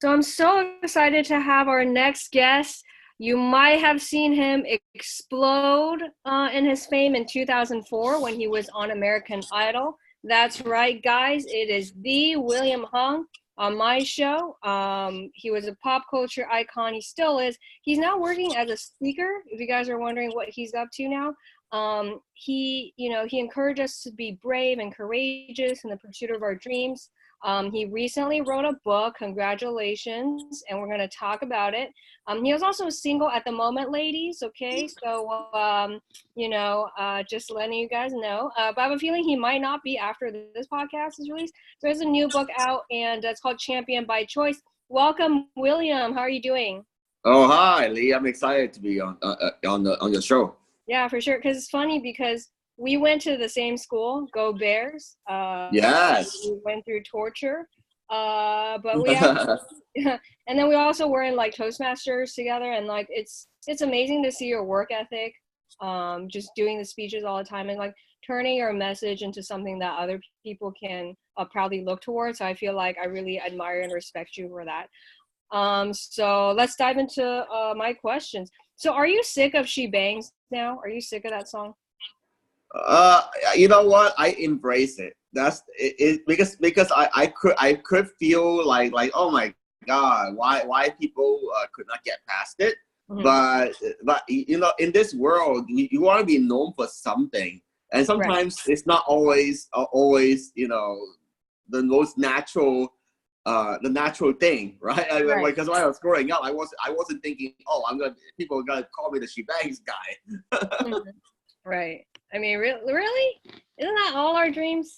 So I'm so excited to have our next guest. You might have seen him explode in his fame in 2004 when he was on American Idol. That's right, guys. It is the William Hung on my show. He was a pop culture icon. He still is. He's now working as a speaker. If you guys are wondering what he's up to now, he encouraged us to be brave and courageous in the pursuit of our dreams. He recently wrote a book, congratulations, and we're going to talk about it. He was also single at the moment, ladies, okay? So, just letting you guys know. But I have a feeling he might not be after this podcast is released. So there's a new book out, and it's called Champion by Choice. Welcome, William. How are you doing? Oh, hi, Lee. I'm excited to be on your show. Yeah, for sure. Because it's funny because we went to the same school, Go Bears. Yes. We went through torture, but we have, and then we also were in like Toastmasters together, and like it's amazing to see your work ethic, just doing the speeches all the time and like turning your message into something that other people can proudly look towards. So I feel like I really admire and respect you for that. So let's dive into my questions. So are you sick of She Bangs now? Are you sick of that song? You know what? I embrace it. That's it because I could feel like oh my God, why people could not get past it. Mm-hmm. But in this world, you want to be known for something, and sometimes it's not always the most natural. The natural thing, right? Because when I was growing up, I wasn't thinking, oh, people are gonna call me the She Bangs guy. Right. I mean, really? Isn't that all our dreams?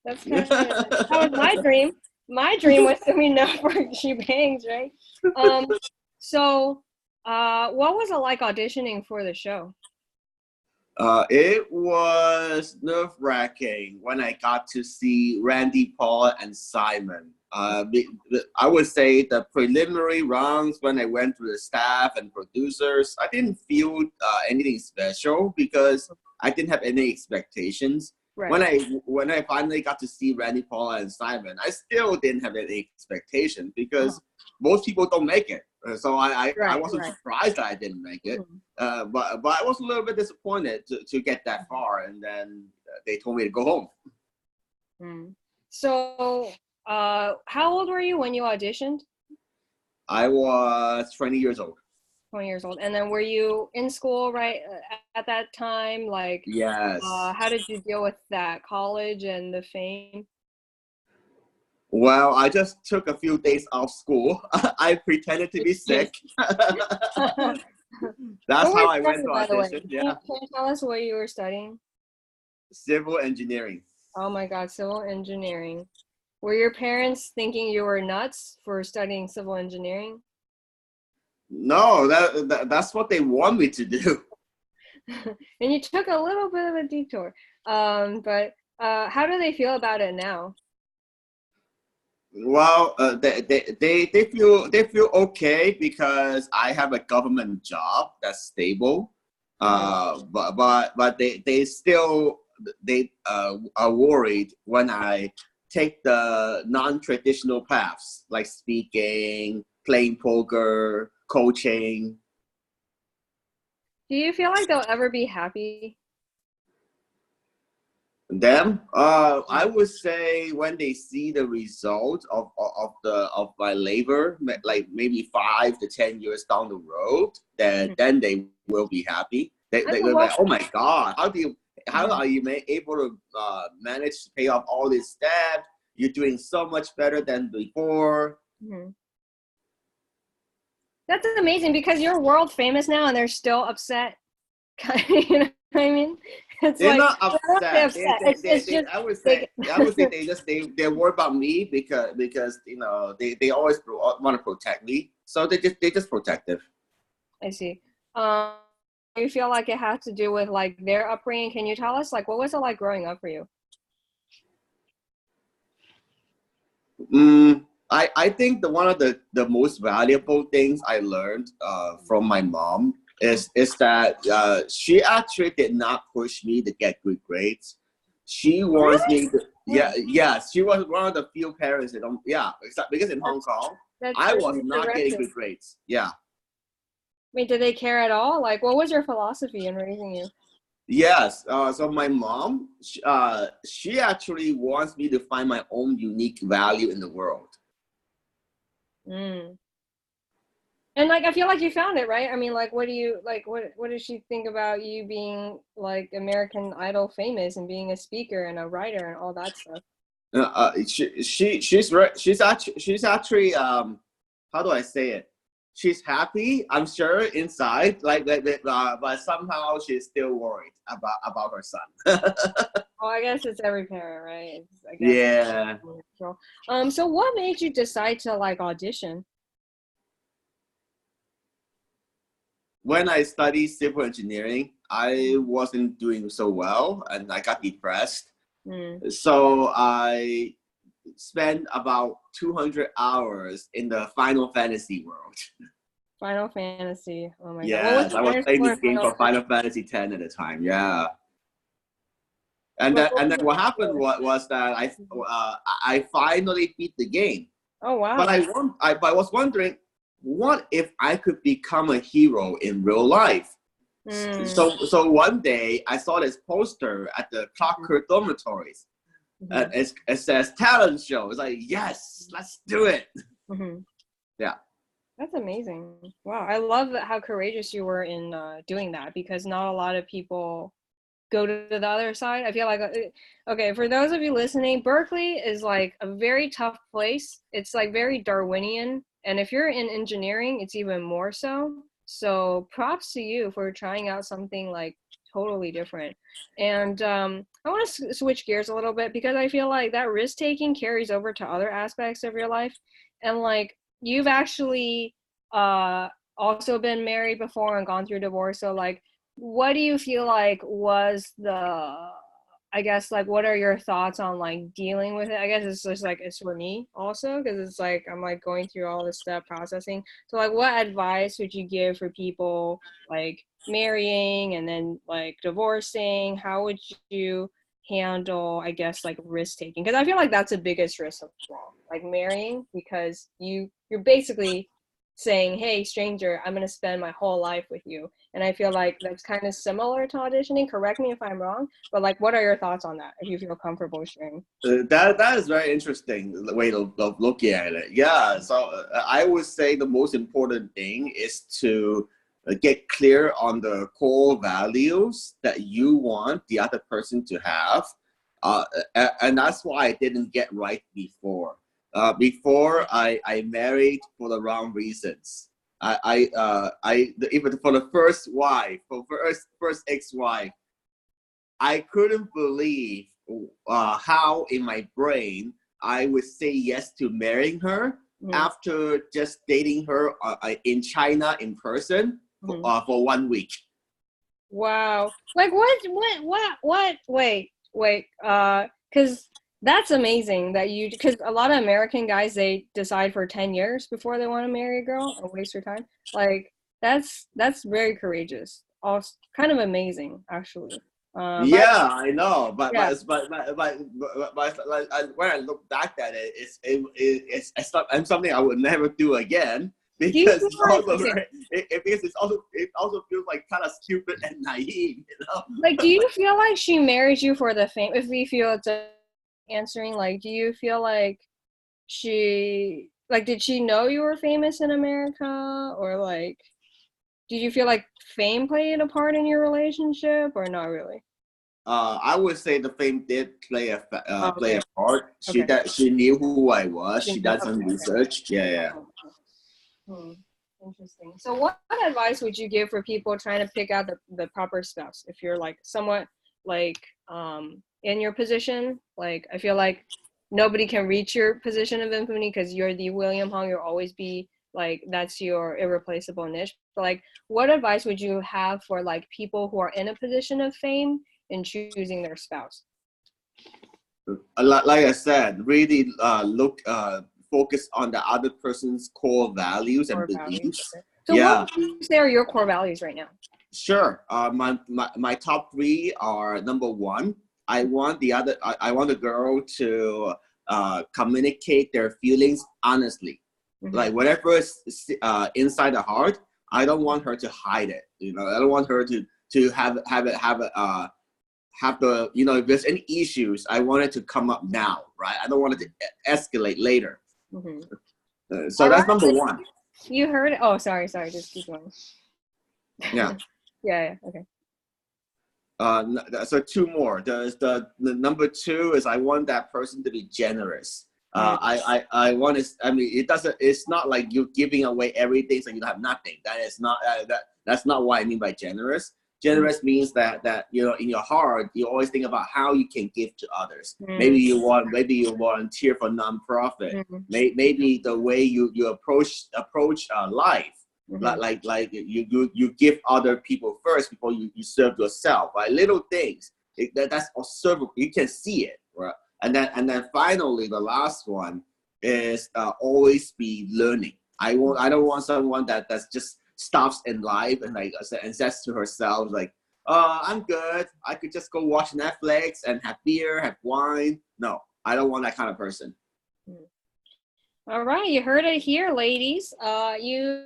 That's kind of that was my dream. My dream was to be known for She Bangs, right? So, what was it like auditioning for the show? It was nerve-wracking when I got to see Randy, Paul, and Simon. I would say the preliminary rounds when I went through the staff and producers, I didn't feel anything special because I didn't have any expectations. Right. When I finally got to see Randy, Paul, and Simon, I still didn't have any expectations because most people don't make it. So I wasn't surprised that I didn't make it. But I was a little bit disappointed to get that far, and then they told me to go home. So how old were you when you auditioned? I was 20 years old. 20 years old. And then were you in school at that time? Like, yes. How did you deal with that, college and the fame? Well, I just took a few days off school. I pretended to be sick. That's how I went to audition. Yeah. Can you tell us what you were studying? Civil engineering. Oh my God, civil engineering. Were your parents thinking you were nuts for studying civil engineering? No, that's what they want me to do. And you took a little bit of a detour. But how do they feel about it now? Well, they feel okay because I have a government job that's stable. But they still are worried when I take the non-traditional paths like speaking, playing poker, coaching. Do you feel like they'll ever be happy? Them? I would say when they see the result of my labor, like maybe 5 to 10 years down the road, then they will be happy. They're like, oh my God, how are you able to manage to pay off all this debt? You're doing so much better than before. That's amazing because you're world famous now and they're still upset. You know what I mean? They're not upset. I would say they're worried about me because they always want to protect me. So they're just protective. I see. You feel like it has to do with like their upbringing? Can you tell us like what was it like growing up for you? I think one of the most valuable things I learned from my mom is that she actually did not push me to get good grades. She wants me to, Yes, she was one of the few parents that don't. Yeah, because in Hong Kong, That's I was really not getting progressive. good grades. Yeah. Wait, did they care at all? Like, what was your philosophy in raising you? Yes. So my mom, she actually wants me to find my own unique value in the world. Mm. And like, I feel like you found it, right? I mean, like, what do you like? What does she think about you being like American Idol famous and being a speaker and a writer and all that stuff? She's actually how do I say it? She's happy, I'm sure, inside, but somehow she's still worried about her son. Oh, I guess it's every parent, right? I guess. Yeah. So what made you decide to like audition? When I studied civil engineering, I wasn't doing so well, and I got depressed. Mm. So I spent about 200 hours in the Final Fantasy world. Final Fantasy. Oh my God. What was Yes, the I was hardest playing part this of game Final for Fantasy? Final Fantasy X at the time. Yeah, and What then was what the happened was that I finally beat the game, Oh but wow. I was wondering, what if I could become a hero in real life? Mm. So one day I saw this poster at the Clockwork dormitories. Mm-hmm. It says talent show. It's like, yes, let's do it. Mm-hmm. Yeah. That's amazing. Wow. I love how courageous you were in doing that because not a lot of people go to the other side. I feel like, okay, for those of you listening, Berkeley is like a very tough place. It's like very Darwinian. And if you're in engineering, it's even more so. So props to you for trying out something like totally different. And I want to switch gears a little bit because I feel like that risk taking carries over to other aspects of your life. And like you've actually uh, also been married before and gone through divorce. So like, what do you feel like was I guess like what are your thoughts on like dealing with it? I guess it's just like it's for me also because it's like I'm like going through all this stuff processing. So like what advice would you give for people like marrying and then like divorcing? How would you handle I guess like risk taking? Because I feel like that's the biggest risk of all, like marrying because you're basically saying, hey stranger, I'm going to spend my whole life with you, and I feel like that's kind of similar to auditioning. Correct me if I'm wrong, but like, what are your thoughts on that? If you feel comfortable sharing. That is very interesting the way of looking at it. Yeah, so I would say the most important thing is to get clear on the core values that you want the other person to have, and that's why I didn't get right before. Before I married for the wrong reasons. Even for the first wife, for first ex-wife, I couldn't believe how in my brain I would say yes to marrying her Mm-hmm. after just dating her in China in person Mm-hmm. for 1 week. Wow. Like what? Wait. Because that's amazing that because a lot of American guys they decide for 10 years before they want to marry a girl and waste your time. Like that's very courageous. Also, kind of amazing actually. But Yeah, I know, yeah. when I look back at it, it's something I would never do again Do you because feel it's like also okay? because it also feels like kind of stupid and naive, you know. Like, do you feel like she married you for the fame? If we feel it's answering, like, do you feel like she, like, did she know you were famous in America? Or, like, did you feel like fame played a part in your relationship or not really? I would say the fame did Oh, play okay. a part. Okay. She knew who I was. She Didn't know. did some Okay. research. Yeah, yeah. Okay. Hmm. Interesting. So, what advice would you give for people trying to pick out the proper spouse? If you're like somewhat like in your position, like I feel like nobody can reach your position of infamy because you're the William Hung. You'll always be like that's your irreplaceable niche. But like, what advice would you have for like people who are in a position of fame in choosing their spouse Like I said, really focus on the other person's core values and or values? beliefs. Okay. So, what Yeah, would you say are your core values right now? sure. My top three are: number one, I want I want the girl to communicate their feelings honestly. Like whatever is inside the heart, I don't want her to hide it. You know, I don't want her to have the, you know, if there's any issues, I want it to come up now, right? I don't want it to escalate later. So All that's right. number one. You heard it. Oh, sorry, just keep going. Yeah. Yeah, okay. So two more. The number two is I want that person to be generous. I want to. I mean, it doesn't. It's not like you're giving away everything so you have nothing. That is not. That's not what I mean by generous. Generous means that you know, in your heart you always think about how you can give to others. Maybe you volunteer for nonprofit. Maybe the way you approach life. Like you give other people first before you serve yourself. Right? Little things that's observable. You can see it, right? And then finally the last one is always be learning. I don't want someone that's just stops in life and says to herself like, I'm good. I could just go watch Netflix and have beer, have wine. No, I don't want that kind of person. All right, you heard it here, ladies. You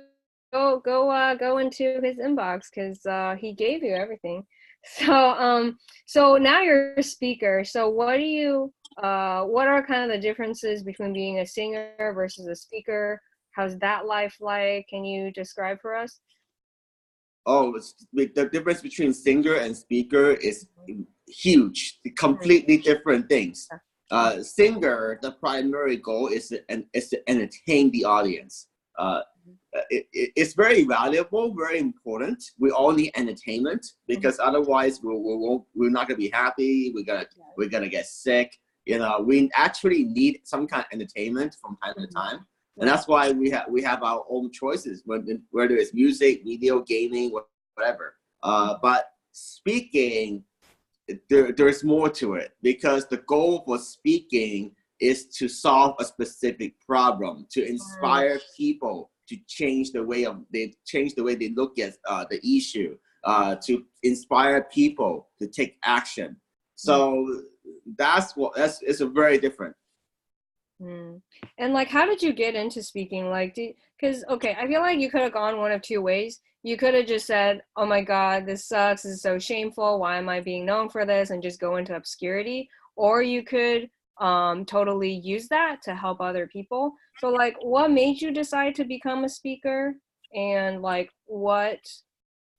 go into his inbox because he gave you everything. So now you're a speaker. So what are kind of the differences between being a singer versus a speaker? How's that life like? Can you describe for us? Oh, the difference between singer and speaker is huge. Completely different things. Singer, the primary goal is to entertain the audience. It's very valuable, very important. We all need entertainment because otherwise we're not gonna be happy. We're gonna get sick. You know, we actually need some kind of entertainment from time to time, and that's why we have our own choices, whether it's music, video, gaming, whatever. But speaking, there's more to it because the goal for speaking is to solve a specific problem, to inspire people to change the way they look at the issue, to inspire people to take action. So it's a very different. And like, how did you get into speaking? Like, because okay, I feel like you could have gone one of two ways. You could have just said, "Oh my God, this sucks. This is so shameful. Why am I being known for this?" and just go into obscurity. Or you could totally use that to help other people. So like, what made you decide to become a speaker? And like, what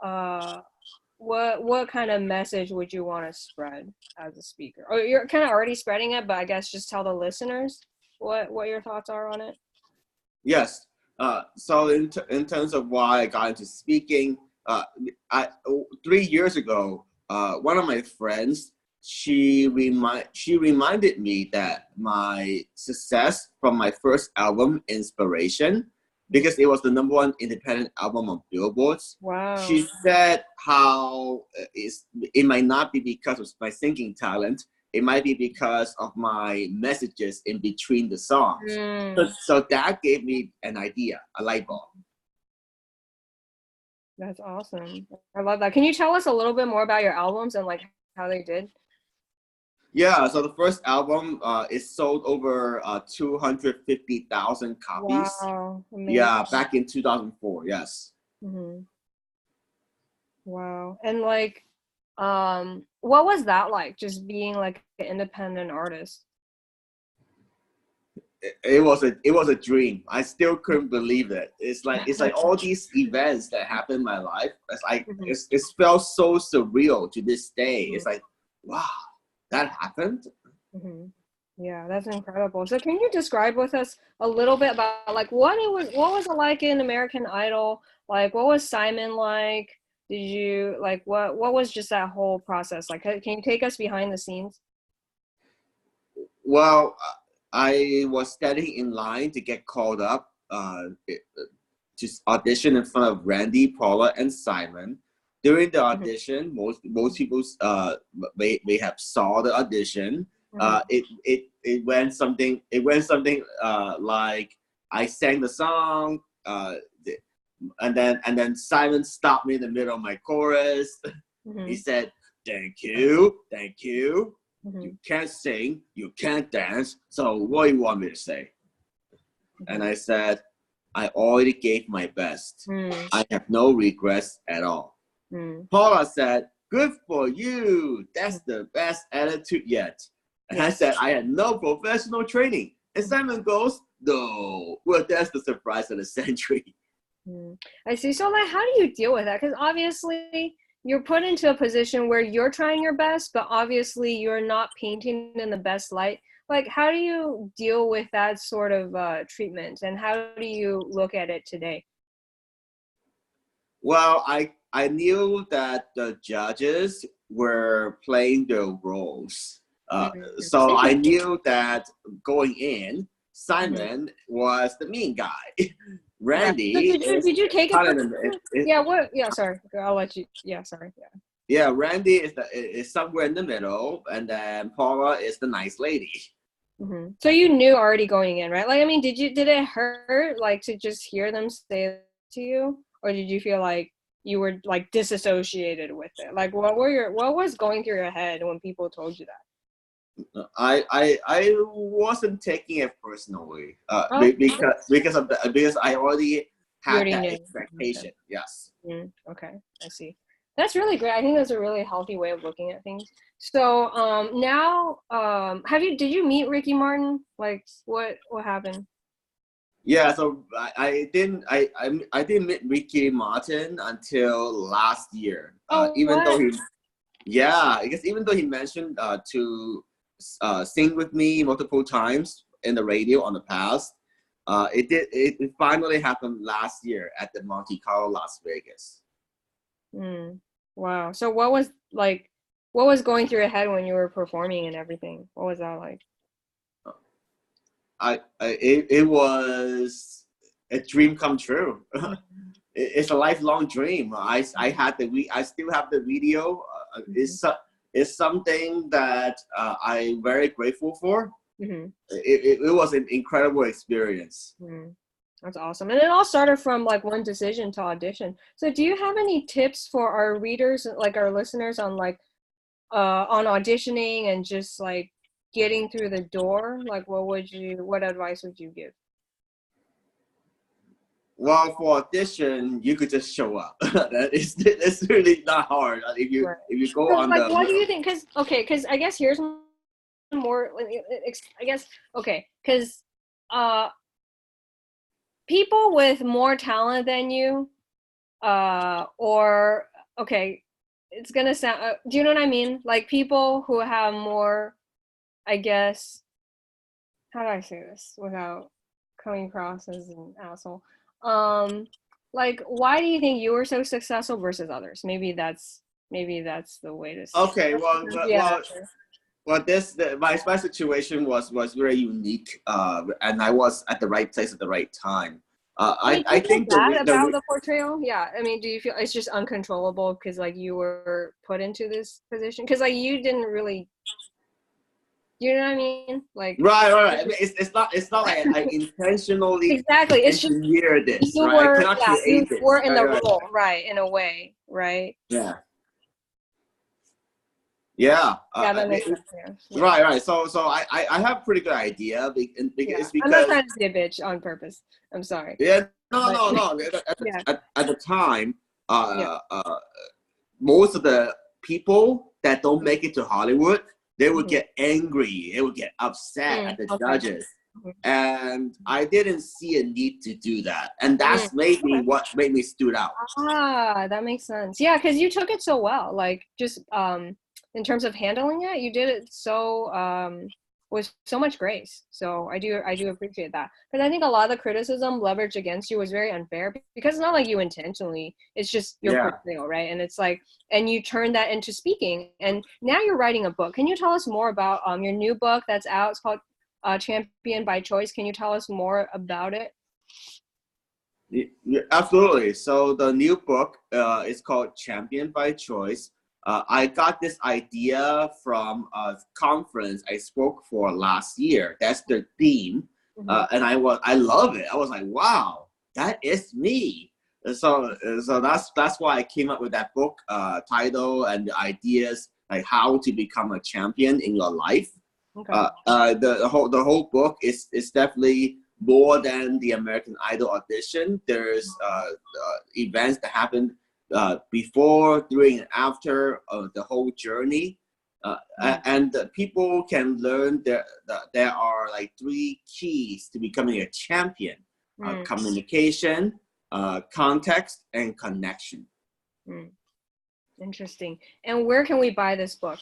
kind of message would you want to spread as a speaker? Or you're kind of already spreading it, but I guess just tell the listeners what your thoughts are on it. Yes. So in terms of why I got into speaking, 3 years ago, one of my friends, she reminded me that my success from my first album, Inspiration, because it was the #1 independent album on Billboards. Wow. She said how it might not be because of my singing talent. It might be because of my messages in between the songs. So that gave me an idea, a light bulb. That's awesome. I love that. Can you tell us a little bit more about your albums and like how they did? Yeah, so the first album it sold over 250,000 copies. Wow. Amazing. Yeah, back in 2004. Yes. Wow. And like, what was that like? Just being like an independent artist? It was a dream. I still couldn't believe it. It's like all these events that happened in my life. It's like it felt so surreal to this day. It's like, wow, that happened. Yeah, that's incredible. So can you describe with us a little bit about like what was it like in American Idol? Like what was Simon like? Did you like what was just that whole process like? Can you take us behind the scenes? Well, I was standing in line to get called up to audition in front of Randy, Paula, and Simon. During the audition, most people may have saw the audition. It went something like I sang the song, and then Simon stopped me in the middle of my chorus. He said, "Thank you." Mhm. You can't sing, you can't dance, so what do you want me to say? And I said, I already gave my best. Mm, I have no regrets at all. mm. Paula said, good for you. That's the best attitude yet. And I said, I had no professional training. And Simon goes, no. Well, that's the surprise of the century. I see. So, like, how do you deal with that? Because obviously, you're put into a position where you're trying your best, but obviously, you're not painting in the best light. Like, how do you deal with that sort of treatment, and how do you look at it today? Well, I knew that the judges were playing their roles. So I knew that going in, Simon was the mean guy. Randy Right. So did you take it? Yeah. What? Yeah. Sorry. I'll let you. Yeah. Sorry. Yeah. Yeah, Randy is somewhere in the middle, and then Paula is the nice lady. So you knew already going in, right? Like, I mean, did it hurt, like, to just hear them say it to you, or did you feel like you were like disassociated with it? Like, what was going through your head when people told you that? I wasn't taking it personally, Oh, because I already you had already that knew. expectation. Yes. Okay, I see. That's really great. I think that's a really healthy way of looking at things. So now did you meet Ricky Martin? Like, what happened? Yeah, so I didn't meet Ricky Martin until last year. Oh, Even though what? because even though he mentioned to sing with me multiple times in the radio on the past, it finally happened last year at the Monte Carlo Las Vegas. Wow. So what was going through your head when you were performing and everything? What was that like? It was a dream come true. It's a lifelong dream. I still have the video. It's something that I'm very grateful for. It was an incredible experience. That's awesome. And it all started from like one decision to audition. So do you have any tips for our readers, like our listeners, on like on auditioning and just like getting through the door? Like, what advice would you give? Well, for audition, you could just show up. It's really not hard. If you go on like, what do you think? Because I guess here's more. I guess because people with more talent than you, or it's gonna sound. Do you know what I mean? Like people who have more, I guess. How do I say this without coming across as an asshole? Like, why do you think you were so successful versus others? Maybe that's the way to say. Okay, well, Yeah. My situation was very unique, and I was at the right place at the right time. I think about the portrayal. Yeah, I mean, do you feel it's just uncontrollable because like you were put into this position? Because like you didn't really, you know what I mean? Like right. I mean, it's not like I intentionally exactly. It's just engineered this, you right? were, I cannot create you this. were in the role, right? In a way, right? Yeah. Yeah. Yeah, that makes sense. Yeah. Right. So I have a pretty good idea. It's because I'm not trying to be a bitch on purpose. I'm sorry. Yeah. No. At the time, most of the people that don't make it to Hollywood, they would get angry. They would get upset at the judges. And I didn't see a need to do that. And that's what made me stood out. Ah, that makes sense. Yeah, because you took it so well. Like just in terms of handling it, you did it so with so much grace. So I do appreciate that. Because I think a lot of the criticism leveraged against you was very unfair because it's not like you intentionally, it's just your portrayal, right? And it's like, and you turned that into speaking. And now you're writing a book. Can you tell us more about your new book that's out? It's called Champion by Choice. Can you tell us more about it? Yeah, absolutely. So the new book is called Champion by Choice. I got this idea from a conference I spoke for last year. That's the theme, and I love it. I was like, wow, that is me. And so that's why I came up with that book title and the ideas like how to become a champion in your life. Okay. The whole book is definitely more than the American Idol audition. There's events that happen before, during, and after the whole journey. And people can learn that there are like 3 keys to becoming a champion: communication, context, and connection. Interesting. And where can we buy this book?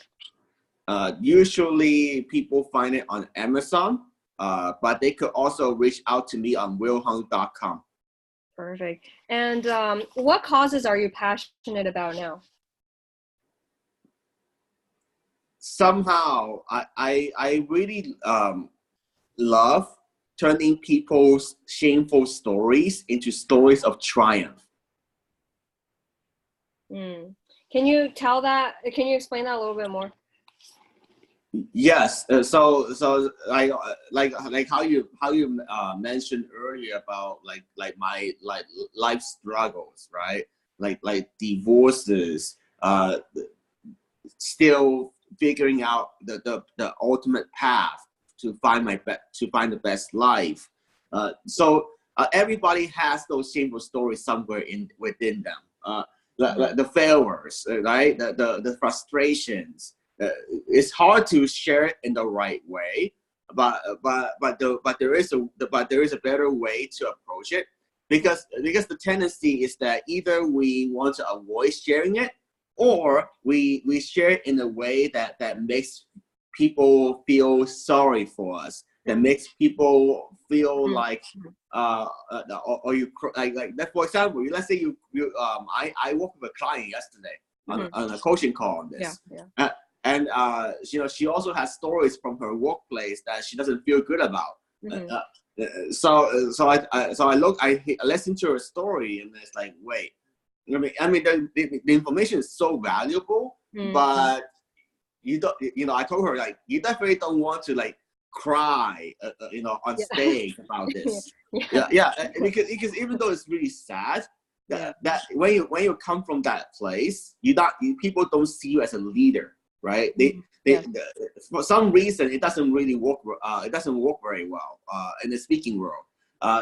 Usually people find it on Amazon, but they could also reach out to me on willhung.com. Perfect. And what causes are you passionate about now? Somehow, I really love turning people's shameful stories into stories of triumph. Can you tell that? Can you explain that a little bit more? Yes. So like how you mentioned earlier about like my life struggles, right? Like divorces, still figuring out the ultimate path to find the best life. So everybody has those shameful stories somewhere within them. The failures, right? The frustrations. It's hard to share it in the right way, but there is a better way to approach it, because the tendency is that either we want to avoid sharing it, or we share it in a way that makes people feel sorry for us, that makes people feel like or you like that. For example, let's say I worked with a client yesterday on a coaching call on this. And she also has stories from her workplace that she doesn't feel good about. So I listened to her story, and it's like, wait, I mean the information is so valuable, but you don't, I told her, like, you definitely don't want to like cry on stage about this. Because even though it's really sad, that when you come from that place, people don't see you as a leader, right? For some reason it doesn't really work. It doesn't work very well in the speaking world.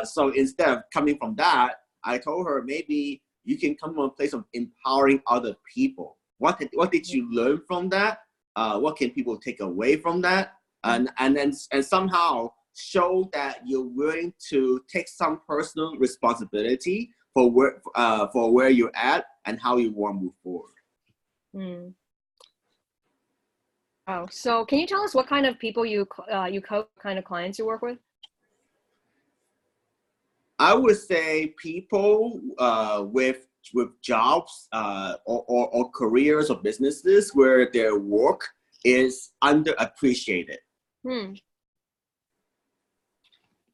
So instead of coming from that, I told her, maybe you can come from a place of empowering other people. What did you learn from that? What can people take away from that? And somehow show that you're willing to take some personal responsibility for where you're at and how you want to move forward. Oh, so can you tell us what kind of people you coach, kind of clients you work with? I would say people with jobs or careers or businesses where their work is underappreciated.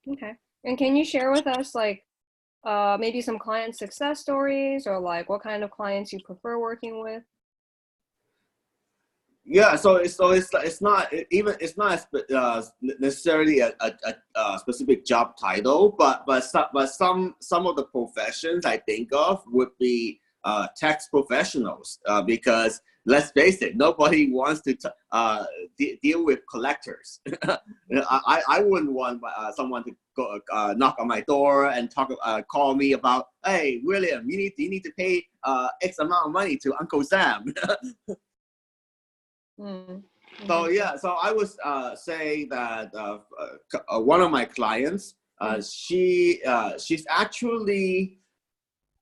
Okay. And can you share with us like maybe some client success stories, or like what kind of clients you prefer working with? Yeah, so it's not necessarily a specific job title, but some of the professions I think of would be tax professionals, because let's face it, nobody wants to deal with collectors. I wouldn't want someone to go knock on my door and call me about, hey William, you need to pay X amount of money to Uncle Sam. So yeah, so I would say that one of my clients, she's actually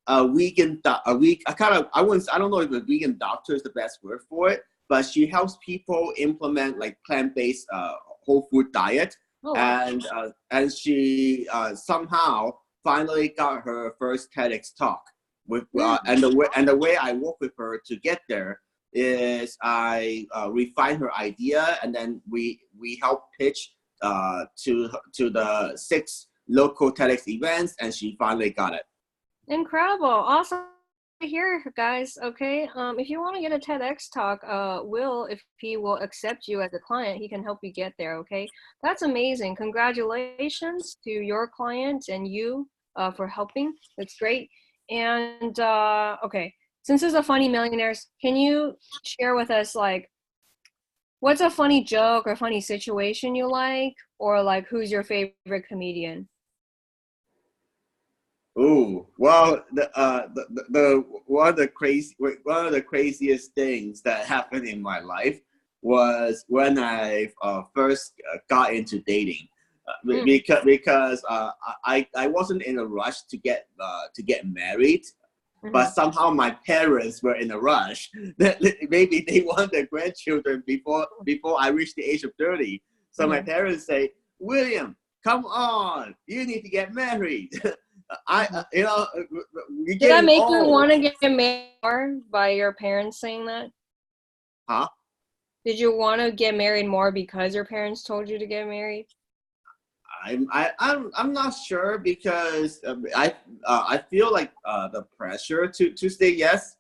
a vegan. I don't know if a vegan doctor is the best word for it, but she helps people implement like plant-based whole food diet. And she somehow finally got her first TEDx talk with and the way I work with her to get there is I refine her idea, and then we help pitch to the 6 local TEDx events, and she finally got it. Incredible. Awesome to hear, guys. Okay. If you want to get a TEDx talk, Will, if he will accept you as a client, he can help you get there. Okay. That's amazing. Congratulations to your client and you for helping. That's great. And okay. Since this is a Funny Millionaires, can you share with us like What's a funny joke or funny situation you like, or like who's your favorite comedian? Oh, well, the one of the craziest things that happened in my life was when I first got into dating. Mm, Because I wasn't in a rush to get married, but hmm. somehow my parents were in a rush. Maybe they want their grandchildren before I reached the age of 30. So my Hmm. parents say, William, come on, you need to get married. Hmm. You're Did that getting make you old. want to get married more by your parents saying that? Huh? Did you want to get married more because your parents told you to get married? I'm not sure because I feel like the pressure to say yes,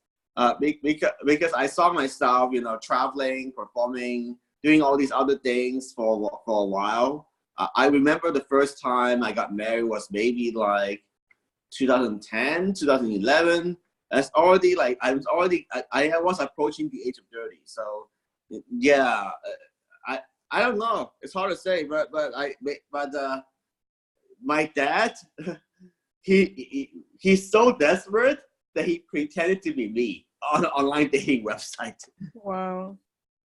because I saw myself, traveling, performing, doing all these other things for a while. I remember the first time I got married was maybe like 2010, 2011. That's already like I was approaching the age of 30. So yeah, I I don't know. It's hard to say, but my dad, he's so desperate that he pretended to be me on an online dating website. Wow.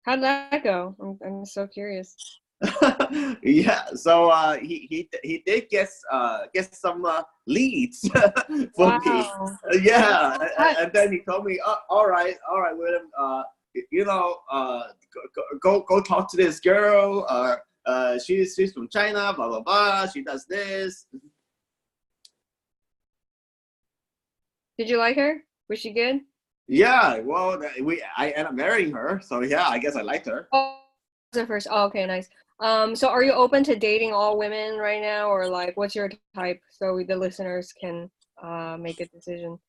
How'd that go? I'm so curious. Yeah, so he did get some leads for me. Wow. Yeah, What? and then he told me, oh, all right, William, go talk to this girl. She's from China, blah blah blah. She does this. Did you like her? Was she good? Yeah, well, I ended up marrying her, so yeah, I guess I liked her. Oh, the first. Oh, okay, nice. So are you open to dating all women right now, or like, what's your type so the listeners can make a decision?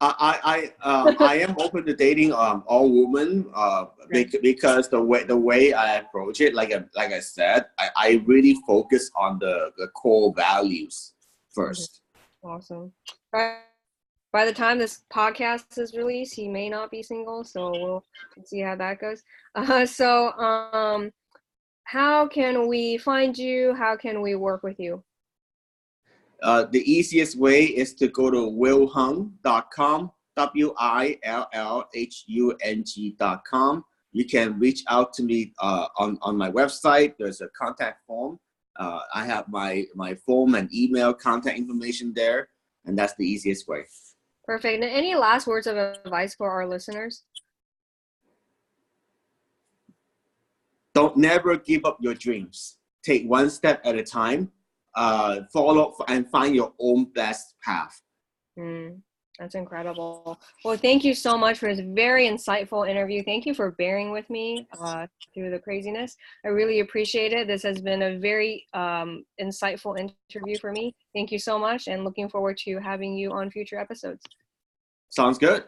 I am open to dating all women Okay. because the way I approach it, like I said, I really focus on the core values Mhm. first. Awesome. By the time this podcast is released, he may not be single, so we'll see how that goes. How can we find you? How can we work with you? The easiest way is to go to willhung.com, WILLHUNG.com. You can reach out to me on my website. There's a contact form. I have my phone and email contact information there, and that's the easiest way. Perfect. And any last words of advice for our listeners? Don't never give up your dreams. Take one step at a time. Follow and find your own best path. Mm, that's incredible. Well, thank you so much for this very insightful interview. Thank you for bearing with me through the craziness. I really appreciate it. This has been a very insightful interview for me. Thank you so much, and looking forward to having you on future episodes. Sounds good.